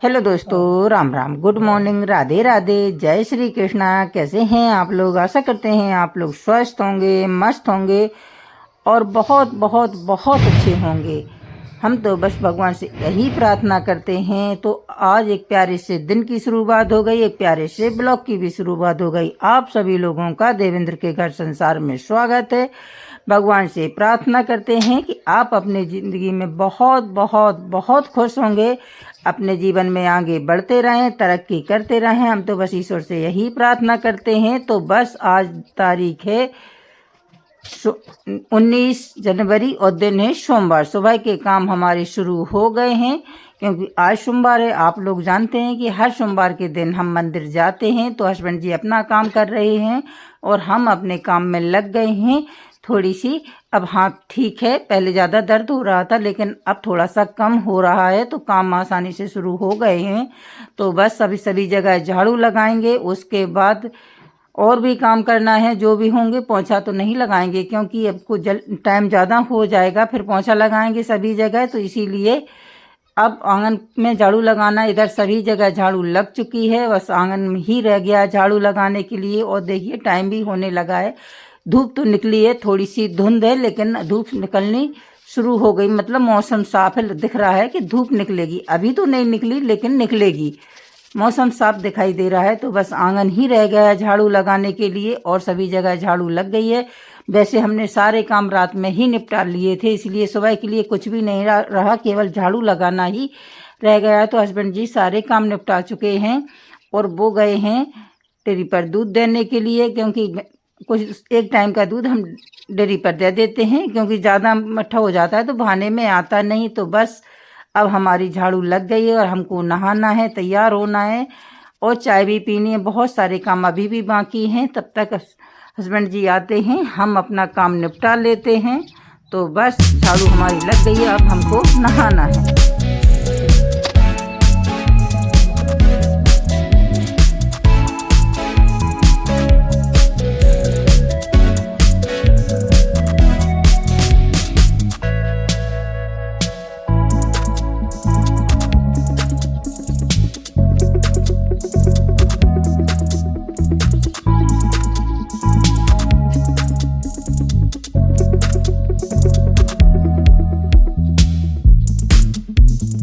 Hello दोस्तों, Ram Ram, good morning, Radhe Radhe, जय श्री कृष्णा। कैसे हैं आप लोग? आशा करते हैं आप लोग स्वस्थ होंगे, मस्त होंगे और बहुत बहुत बहुत अच्छे होंगे। हम तो बस भगवान से यही प्रार्थना करते हैं। तो आज एक प्यारे से दिन की शुरुआत हो गई, एक प्यारे से ब्लॉग की भी शुरुआत हो गई। आप सभी लोगों का देवेंद्र के घर संसार में स्वागत है। भगवान से प्रार्थना करते हैं कि आप अपने ज़िंदगी में बहुत बहुत बहुत खुश होंगे, अपने जीवन में आगे बढ़ते रहें, तरक्की करते रहें। हम तो बस ईश्वर से यही प्रार्थना करते हैं। तो बस आज तारीख है 19 जनवरी और दिन है सोमवार। सुबह के काम हमारे शुरू हो गए हैं क्योंकि आज सोमवार है। आप लोग जानते हैं कि हर सोमवार के दिन हम मंदिर जाते हैं। तो हस्बैंड जी अपना काम कर रहे हैं और हम अपने काम में लग गए हैं। थोड़ी सी अब हाथ ठीक है, पहले ज़्यादा दर्द हो रहा था लेकिन अब थोड़ा सा कम हो रहा है। तो काम आसानी से शुरू हो गए हैं। तो बस सभी जगह झाड़ू लगाएंगे, उसके बाद और भी काम करना है जो भी होंगे। पोंछा तो नहीं लगाएंगे क्योंकि अब कुछ टाइम ज़्यादा हो जाएगा, फिर पोंछा लगाएंगे सभी जगह। तो इसीलिए अब आंगन में झाड़ू लगाना, इधर सभी जगह झाड़ू लग चुकी है, बस आंगन में ही रह गया झाड़ू लगाने के लिए। और देखिए टाइम भी होने लगा है। धूप तो निकली है, थोड़ी सी धुंध है लेकिन धूप निकलनी शुरू हो गई। मतलब मौसम साफ है, दिख रहा है कि धूप निकलेगी। अभी तो नहीं निकली लेकिन निकलेगी, मौसम साफ दिखाई दे रहा है। तो बस आंगन ही रह गया है झाड़ू लगाने के लिए और सभी जगह झाड़ू लग गई है। वैसे हमने सारे काम रात में ही निपटा लिए थे, इसलिए सुबह के लिए कुछ भी नहीं रहा, केवल झाड़ू लगाना ही रह गया। तो हस्बैंड जी सारे काम निपटा चुके हैं और वो गए हैं डेयरी पर दूध देने के लिए, क्योंकि कुछ एक टाइम का दूध हम डेयरी पर दे देते हैं क्योंकि ज़्यादा मट्ठा हो जाता है तो बहाने में आता नहीं। तो बस अब हमारी झाड़ू लग गई है और हमको नहाना है, तैयार होना है और चाय भी पीनी है। बहुत सारे काम अभी भी बाकी हैं। तब तक हस्बैंड जी आते हैं, हम अपना काम निपटा लेते हैं। तो बस झाड़ू हमारी लग गई है, अब हमको नहाना है।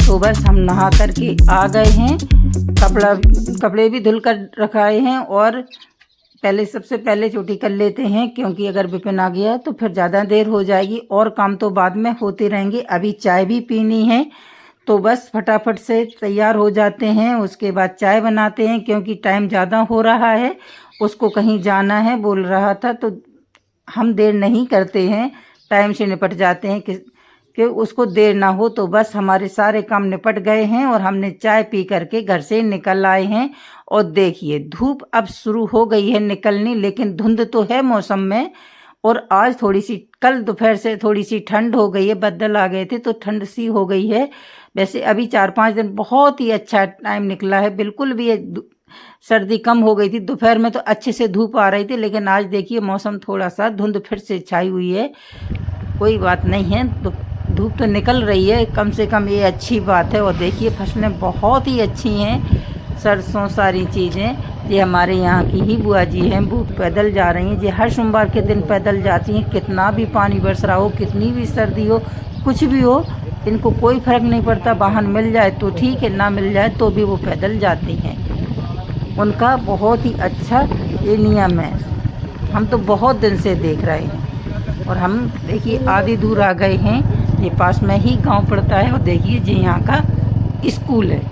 तो बस हम नहा करके आ गए हैं। कपड़े भी धुल कर रखाए हैं और सबसे पहले चोटी कर लेते हैं क्योंकि अगर विपिन आ गया तो फिर ज़्यादा देर हो जाएगी और काम तो बाद में होते रहेंगे। अभी चाय भी पीनी है तो बस फटाफट से तैयार हो जाते हैं। उसके बाद चाय बनाते हैं क्योंकि टाइम ज़्यादा हो रहा है, उसको कहीं जाना है बोल रहा था। तो हम देर नहीं करते हैं, टाइम से निपट जाते हैं कि उसको देर ना हो। तो बस हमारे सारे काम निपट गए हैं और हमने चाय पी करके घर से निकल आए हैं। और देखिए धूप अब शुरू हो गई है निकलनी, लेकिन धुंध तो है मौसम में। और आज थोड़ी सी, कल दोपहर से थोड़ी सी ठंड हो गई है, बादल आ गए थे तो ठंड सी हो गई है। वैसे अभी 4-5 दिन बहुत ही अच्छा टाइम निकला है, बिल्कुल भी सर्दी कम हो गई थी। दोपहर में तो अच्छे से धूप आ रही थी लेकिन आज देखिए मौसम थोड़ा सा धुंध फिर से छाई हुई है। कोई बात नहीं है, तो धूप तो निकल रही है, कम से कम ये अच्छी बात है। और देखिए फसलें बहुत ही अच्छी हैं, सरसों सारी चीज़ें। ये हमारे यहाँ की ही बुआ जी हैं, वो पैदल जा रही हैं। ये हर सोमवार के दिन पैदल जाती हैं। कितना भी पानी बरस रहा हो, कितनी भी सर्दी हो, कुछ भी हो, इनको कोई फ़र्क नहीं पड़ता। वाहन मिल जाए तो ठीक है, ना मिल जाए तो भी वो पैदल जाती हैं। उनका बहुत ही अच्छा ये नियम है, हम तो बहुत दिन से देख रहे हैं। और हम देखिए आधी दूर आ गए हैं, ये पास में ही गांव पड़ता है। और देखिए जी यहाँ का स्कूल है।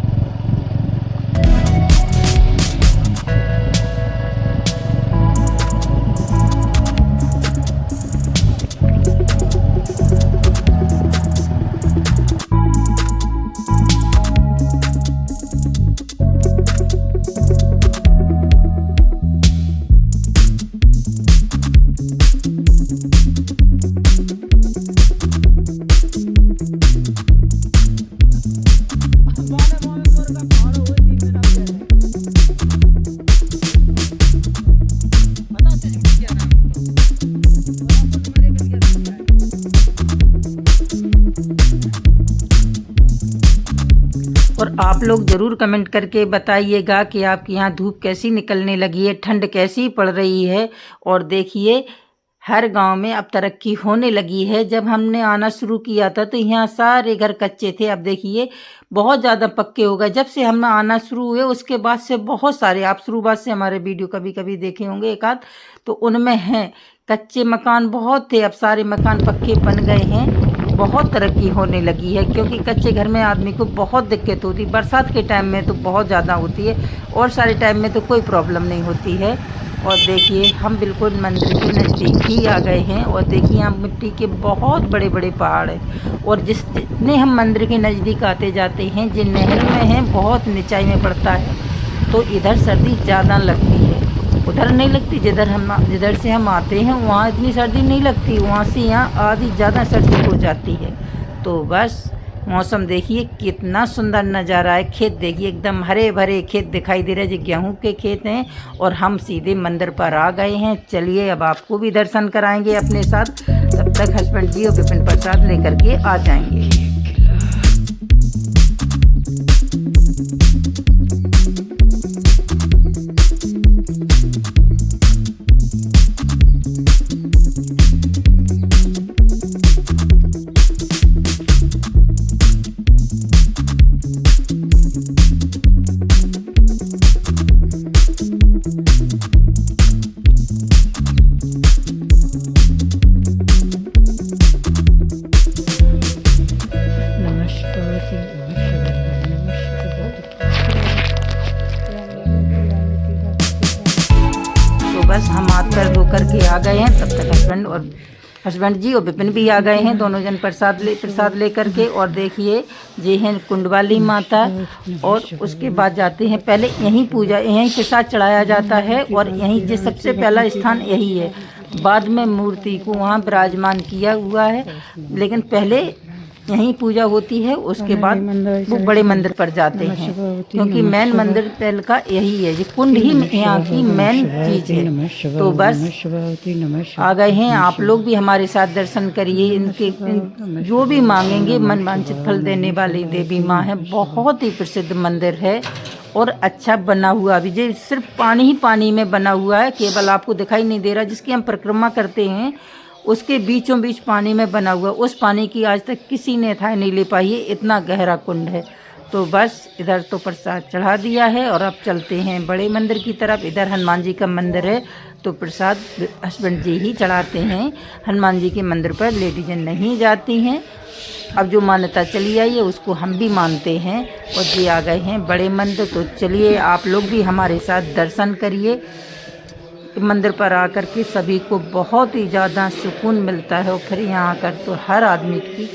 आप लोग ज़रूर कमेंट करके बताइएगा कि आपके यहाँ धूप कैसी निकलने लगी है, ठंड कैसी पड़ रही है। और देखिए हर गांव में अब तरक्की होने लगी है। जब हमने आना शुरू किया था तो यहाँ सारे घर कच्चे थे, अब देखिए बहुत ज़्यादा पक्के हो गए। जब से हम आना शुरू हुए उसके बाद से बहुत सारे, आप शुरुआत से हमारे वीडियो कभी कभी देखे होंगे एक आध, तो उनमें हैं कच्चे मकान बहुत थे, अब सारे मकान पक्के बन गए हैं। बहुत तरक्की होने लगी है, क्योंकि कच्चे घर में आदमी को बहुत दिक्कत होती है। बरसात के टाइम में तो बहुत ज़्यादा होती है और सारे टाइम में तो कोई प्रॉब्लम नहीं होती है। और देखिए हम बिल्कुल मंदिर के नज़दीक ही आ गए हैं। और देखिए यहाँ मिट्टी के बहुत बड़े बड़े पहाड़ हैं, और जितने हम मंदिर के नज़दीक आते जाते हैं, जिन नहर में हैं बहुत निचाई में पड़ता है, तो इधर सर्दी ज़्यादा लगती है, उधर नहीं लगती। जिधर से हम आते हैं वहाँ इतनी सर्दी नहीं लगती, वहाँ से यहाँ आधी ज़्यादा सर्दी हो जाती है। तो बस मौसम देखिए कितना सुंदर नज़ारा है। खेत देखिए एकदम हरे भरे खेत दिखाई दे रहे हैं, जो गेहूं के खेत हैं। और हम सीधे मंदिर पर आ गए हैं। चलिए अब आपको भी दर्शन कराएंगे अपने साथ। तब तक हस्बैंड जी और विपिन प्रसाद लेकर के आ जाएंगे। बस हम हाथ पैर धो करके आ गए हैं। तब तक हस्बैंड जी और विपिन भी आ गए हैं, दोनों जन प्रसाद ले करके। और देखिए ये हैं कुंड वाली माता। और उसके बाद जाते हैं, पहले यहीं पूजा, यहीं प्रसाद चढ़ाया जाता है। और यहीं जो सबसे पहला स्थान यही है। बाद में मूर्ति को वहाँ विराजमान किया हुआ है, लेकिन पहले यहीं पूजा होती है। उसके बाद वो बड़े मंदिर पर जाते हैं, क्योंकि मेन मंदिर पहले का यही है। ये कुंड ही यहाँ की मेन चीज है। तो बस आ गए हैं, आप लोग भी हमारे साथ दर्शन करिए। इनके जो भी मांगेंगे मन वांछित फल देने वाली देवी माँ है। बहुत ही प्रसिद्ध मंदिर है और अच्छा बना हुआ भी। ये सिर्फ पानी ही पानी में बना हुआ है, केवल आपको दिखाई नहीं दे रहा। जिसकी हम परिक्रमा करते हैं उसके बीचों बीच पानी में बना हुआ, उस पानी की आज तक किसी ने था नहीं ले पाई है, इतना गहरा कुंड है। तो बस इधर तो प्रसाद चढ़ा दिया है और अब चलते हैं बड़े मंदिर की तरफ। इधर हनुमान जी का मंदिर है, तो प्रसाद हस्बैंड जी ही चढ़ाते हैं। हनुमान जी के मंदिर पर लेडीजें नहीं जाती हैं। अब जो मान्यता चली आई है उसको हम भी मानते हैं। और जी आ गए हैं बड़े मंदिर। तो चलिए आप लोग भी हमारे साथ दर्शन करिए। मंदिर पर आकर के सभी को बहुत ही ज़्यादा सुकून मिलता है। और फिर यहाँ आकर तो हर आदमी की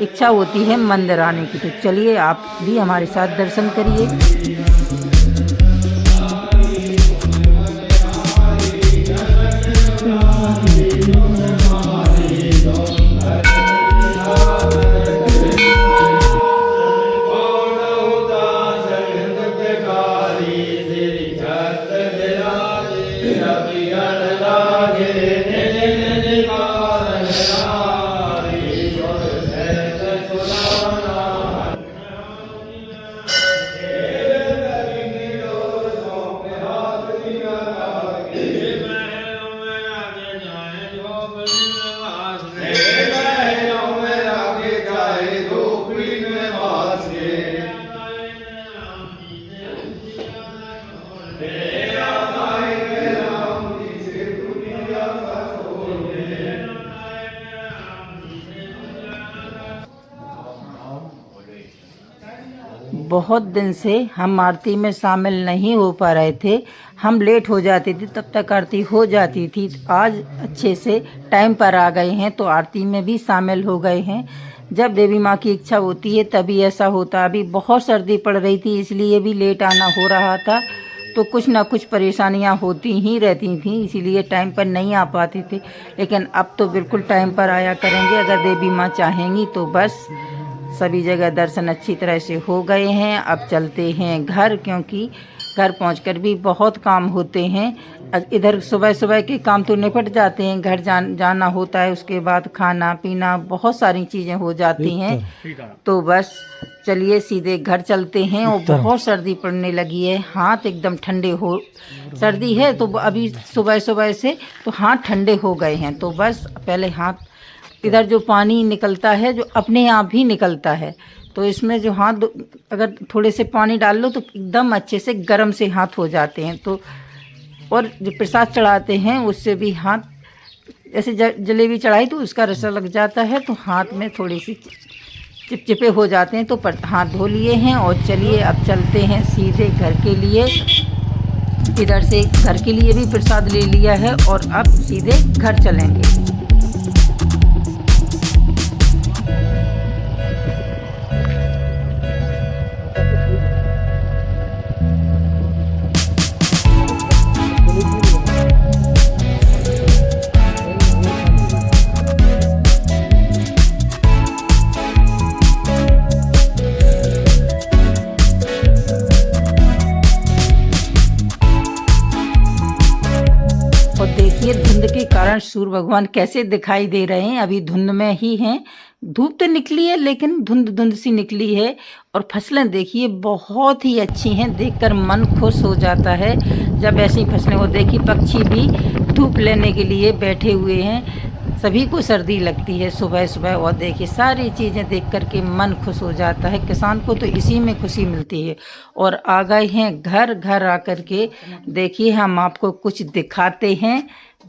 इच्छा होती है मंदिर आने की। तो चलिए आप भी हमारे साथ दर्शन करिए। बहुत दिन से हम आरती में शामिल नहीं हो पा रहे थे। हम लेट हो जाते थे, तब तक आरती हो जाती थी। आज अच्छे से टाइम पर आ गए हैं तो आरती में भी शामिल हो गए हैं। जब देवी माँ की इच्छा होती है तभी ऐसा होता। अभी बहुत सर्दी पड़ रही थी, इसलिए भी लेट आना हो रहा था। तो कुछ ना कुछ परेशानियाँ होती ही रहती थी, इसीलिए टाइम पर नहीं आ पाते थे। लेकिन अब तो बिल्कुल टाइम पर आया करेंगे, अगर देवी माँ चाहेंगी तो। बस सभी जगह दर्शन अच्छी तरह से हो गए हैं। अब चलते हैं घर, क्योंकि घर पहुंचकर भी बहुत काम होते हैं। इधर सुबह सुबह के काम तो निपट जाते हैं, घर जाना होता है, उसके बाद खाना पीना बहुत सारी चीज़ें हो जाती हैं। तो बस चलिए सीधे घर चलते हैं। और बहुत सर्दी पड़ने लगी है, हाथ एकदम ठंडे हो, सर्दी है तो अभी सुबह सुबह से तो हाथ ठंडे हो गए हैं। तो बस पहले हाथ, इधर जो पानी निकलता है जो अपने आप ही निकलता है, तो इसमें जो हाथ अगर थोड़े से पानी डाल लो तो एकदम अच्छे से गर्म से हाथ हो जाते हैं। तो और जो प्रसाद चढ़ाते हैं उससे भी हाथ, जैसे जलेबी चढ़ाई तो उसका रसा लग जाता है तो हाथ में थोड़ी सी चिपचिपे हो जाते हैं। तो हाथ धो लिए हैं और चलिए अब चलते हैं सीधे घर के लिए। इधर से घर के लिए भी प्रसाद ले लिया है और अब सीधे घर चलेंगे। देखिए धुंध के कारण सूर्य भगवान कैसे दिखाई दे रहे हैं, अभी धुंध में ही हैं। धूप तो निकली है लेकिन धुंध धुंध सी निकली है। और फसलें देखिए बहुत ही अच्छी हैं, देखकर मन खुश हो जाता है जब ऐसी फसलें हो। देखिए पक्षी भी धूप लेने के लिए बैठे हुए हैं, सभी को सर्दी लगती है सुबह सुबह। और देखिए सारी चीज़ें देख कर के मन खुश हो जाता है, किसान को तो इसी में खुशी मिलती है। और आ गए हैं घर, घर आकर के देखिए हम आपको कुछ दिखाते हैं।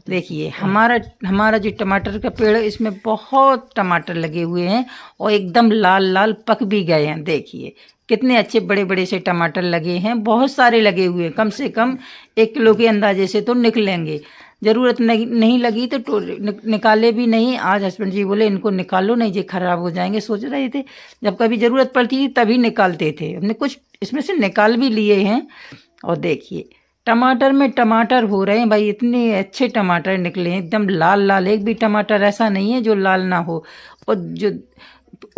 देखिए हमारा जो टमाटर का पेड़ है इसमें बहुत टमाटर लगे हुए हैं और एकदम लाल लाल पक भी गए हैं। देखिए कितने अच्छे बड़े बड़े से टमाटर लगे हैं, बहुत सारे लगे हुए हैं, कम से कम 1 किलो के अंदाजे से तो निकलेंगे। ज़रूरत नहीं लगी तो निकाले भी नहीं। आज हस्बैंड जी बोले इनको निकालो नहीं, ये ख़राब हो जाएंगे। सोच रहे थे जब कभी ज़रूरत पड़ती थी तभी निकालते थे, हमने कुछ इसमें से निकाल भी लिए हैं। और देखिए टमाटर में टमाटर हो रहे हैं भाई, इतने अच्छे टमाटर निकले हैं, एकदम लाल लाल। एक भी टमाटर ऐसा नहीं है जो लाल ना हो। और जो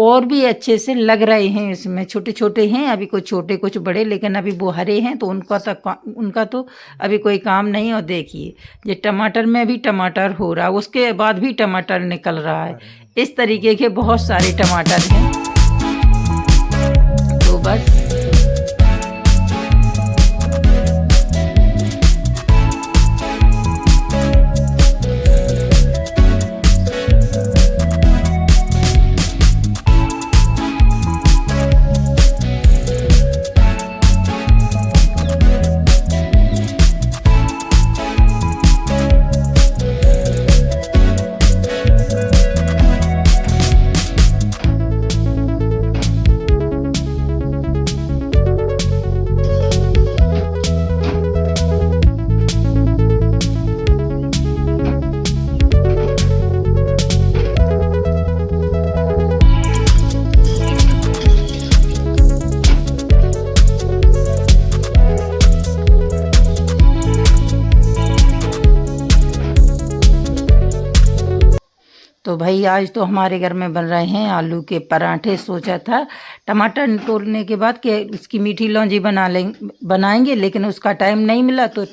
और भी अच्छे से लग रहे हैं, इसमें छोटे छोटे हैं, अभी कुछ छोटे कुछ बड़े, लेकिन अभी वो हरे हैं तो उनका तो अभी कोई काम नहीं। और देखिए ये टमाटर में भी टमाटर हो रहा है, उसके बाद भी टमाटर निकल रहा है। इस तरीके के बहुत सारे टमाटर हैं। तो बस तो भाई आज तो हमारे घर में बन रहे हैं आलू के पराठे। सोचा था टमाटर तोड़ने के बाद कि इसकी मीठी लौंजी बनाएंगे, लेकिन उसका टाइम नहीं मिला तो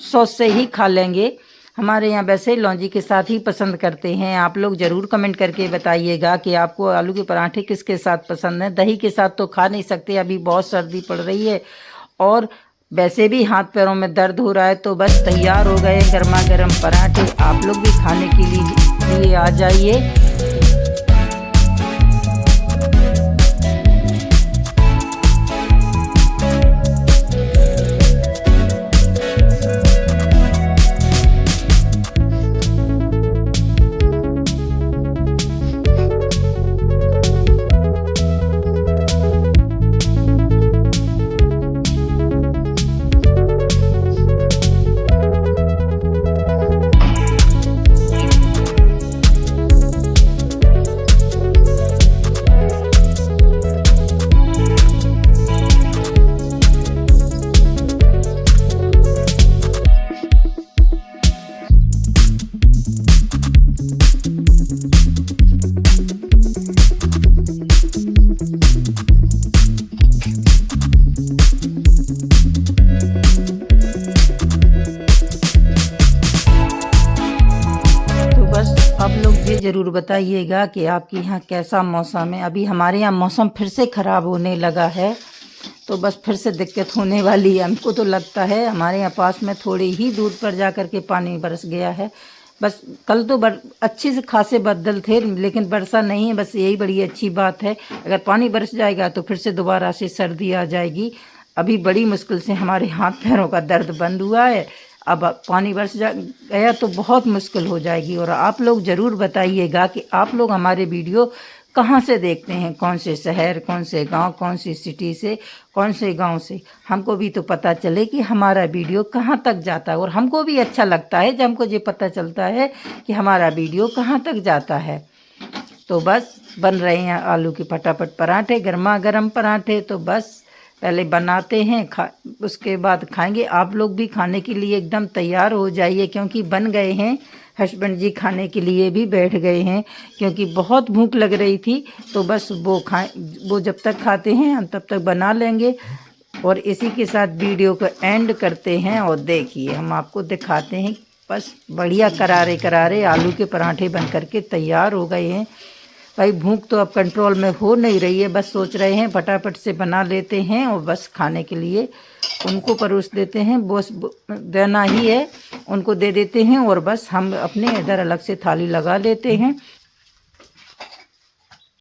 सॉस से ही खा लेंगे। हमारे यहाँ वैसे लौंजी के साथ ही पसंद करते हैं। आप लोग ज़रूर कमेंट करके बताइएगा कि आपको आलू के पराठे किसके साथ पसंद है। दही के साथ तो खा नहीं सकते, अभी बहुत सर्दी पड़ रही है और वैसे भी हाथ पैरों में दर्द हो रहा है। तो बस तैयार हो गए गर्मा गर्म पराठे, आप लोग भी खाने के लिए आ जाइए। ज़रूर बताइएगा कि आपके यहाँ कैसा मौसम है। अभी हमारे यहाँ मौसम फिर से ख़राब होने लगा है, तो बस फिर से दिक्कत होने वाली है। हमको तो लगता है हमारे यहाँ पास में थोड़ी ही दूर पर जा कर के पानी बरस गया है। बस कल तो अच्छे से खासे बादल थे, लेकिन बरसा नहीं है। बस यही बड़ी अच्छी बात है। अगर पानी बरस जाएगा तो फिर से दोबारा से सर्दी आ जाएगी। अभी बड़ी मुश्किल से हमारे हाथ पैरों का दर्द बंद हुआ है। अब पानी बरस गया तो बहुत मुश्किल हो जाएगी। और आप लोग ज़रूर बताइएगा कि आप लोग हमारे वीडियो कहाँ से देखते हैं, कौन से शहर, कौन से गांव, कौन सी सिटी से, कौन से गांव से। हमको भी तो पता चले कि हमारा वीडियो कहाँ तक जाता है। और हमको भी अच्छा लगता है जब हमको ये पता चलता है कि हमारा वीडियो कहाँ तक जाता है। तो बस बन रहे हैं आलू के फटाफट पराठे, गर्मा गर्म पराठे। तो बस पहले बनाते हैं, उसके बाद खाएंगे। आप लोग भी खाने के लिए एकदम तैयार हो जाइए, क्योंकि बन गए हैं। हस्बैंड जी खाने के लिए भी बैठ गए हैं, क्योंकि बहुत भूख लग रही थी। तो बस वो जब तक खाते हैं हम तब तक बना लेंगे। और इसी के साथ वीडियो को एंड करते हैं। और देखिए हम आपको दिखाते हैं, बस बढ़िया करारे करारे आलू के पराठे बन करके तैयार हो गए हैं। भाई भूख तो अब कंट्रोल में हो नहीं रही है, बस सोच रहे हैं फटाफट से बना लेते हैं और बस खाने के लिए उनको परोस देते हैं। बस देना ही है, उनको दे देते हैं और बस हम अपने इधर अलग से थाली लगा लेते हैं।